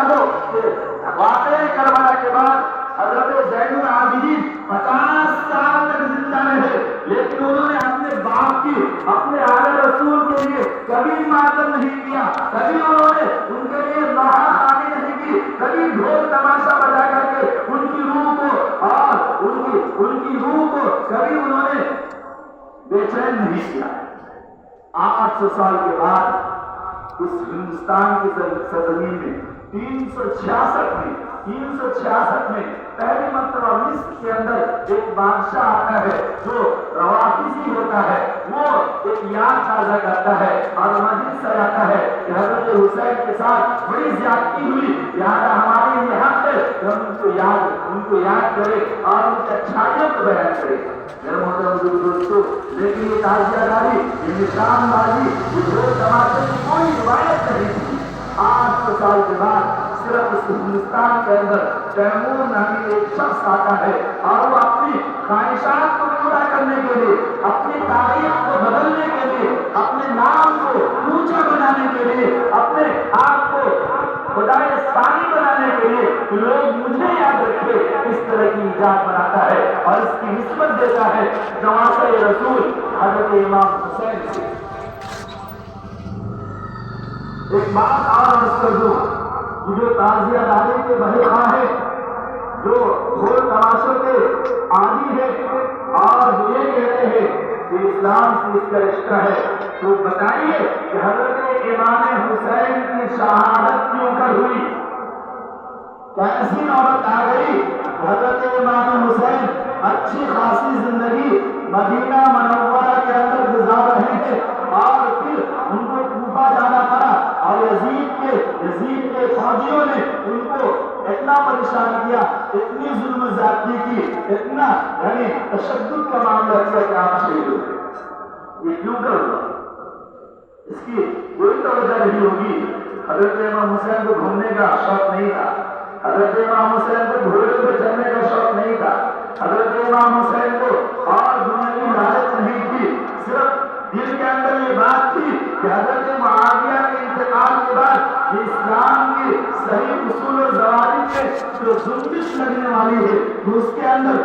دو کہ واقعہ کربلا کے بعد حضرت زین العابدین 50 سال تک زندہ رہے، لیکن انہوں نے اپنے باپ کی، اپنے اعلی رسول کے لیے کبھی ماتم نہیں کیا، کبھی انہوں نے ان کے لیے نوحہ خوانی نہیں کی، کبھی ڈھول تماشا بجا کر کے ان کی روح کو اور ان کی روح کو کبھی انہوں نے بے چین نہیں کیا۔ 800 سال کے بعد اس ہندوستان کی سرزمین میں 366 میں پہلی مرتبہ مصر کے اندر ایک بادشاہ آتا ہے جو روافضی ہوتا ہے، وہ ایک یاد تازہ کرتا ہے اور مسجد سے آتا ہے کہ حضرت حسین کے ساتھ بڑی زیادتی ہوئی، لہٰذا ہمارے لیے حق ہے کہ ہم ان کو یاد کریں اور ان کی اچھائیوں کو بیان کریں۔ میرے محترم دوستو، لیکن یہ تعزیہ داری، یہ نشان بازی، یہ ڈھول تماشے کی کوئی روایت نہیں تھی۔ 800 سال کے بعد صرف اس ہندوستان کے اندر تیمور نامی ایک شخص آتا ہے اور وہ اپنی خواہشات کو پورا کرنے کے لیے، اپنی تاریخ کو بدلنے کے لیے، اپنے نام کو اونچا بنانے کے لیے، اپنے آپ کو خدائے ثانی بنانے کے لیے کہ لوگ مجھے یاد رکھے، اس طرح کی ایجاد بناتا ہے اور اس کی نسبت دیتا ہے نواسہ رسول حضرت امام حسین سے۔ ایک بات اور عرض کر دوں، جو تعزیہ داری کے بہے خواہ ہے، جو ڈھول تماشوں کے عادی ہے اور جو یہ کہتے ہیں کہ اسلام سے اس کا رشتہ ہے، تو بتائیے کہ حضرت امام حسین کی شہادت کیوں کر ہوئی؟ کیسی نوبت آ گئی؟ حضرت امام حسین اچھی خاصی زندگی مدینہ منورہ کے اندر گزار رہے تھے اور پھر ان کو کوفہ جانا پڑا اور یزید کے فوجیوں نے ان کو اتنا پریشان کیا، اتنی ظلم زیادتی کی، اتنا یعنی تشدد کا معاملہ کیا کہ آپ شہید ہو گئے۔ یہ کیوں کر ہوا؟ اس کی کوئی توجہ نہیں ہوگی۔ حضرت امام حسین کو گھومنے کا شوق نہیں تھا، حضرت امام حسین کو گھوڑے پہ چڑھنے کا شوق نہیں تھا، حضرت امام حسین کو اور دنیا کی لالچ نہیں تھی، صرف دل کے اندر یہ بات تھی کہ حضرت معاویہ کے انتقال کے بعد اسلام کی صحیح اصول و ضوابط میں جو زندش لگنے والی ہے، جو اس کے اندر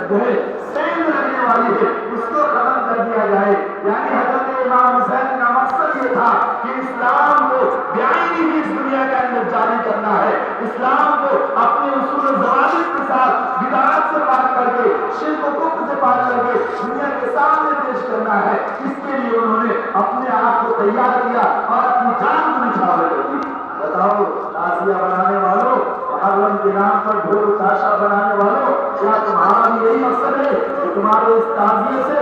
جو ہے سیند لگنے والی ہے، اس کو ختم کر دیا جائے۔ یعنی حضرت امام حسین کا مقصد یہ تھا کہ اسلام کو بیائی بھی اس دنیا کے اندر جاری کرنا ہے، اسلام کو اپنے اصول و ضوابط کے ساتھ بدعات سے پاک کر کے، شرک و کفر سے پاک کر کے دنیا کے سامنے پیش کرنا ہے۔ اس کے لیے انہوں نے اپنے آپ کو تیار کیا اور اپنی جان کو نچھاور کر دی۔ بتاؤ تعزیہ بنانے والوں، محرم کے نام پر ڈھول تاشا بنانے والوں، کیا تمہارا بھی یہی مقصد ہے کہ تمہارے اس تعزیے سے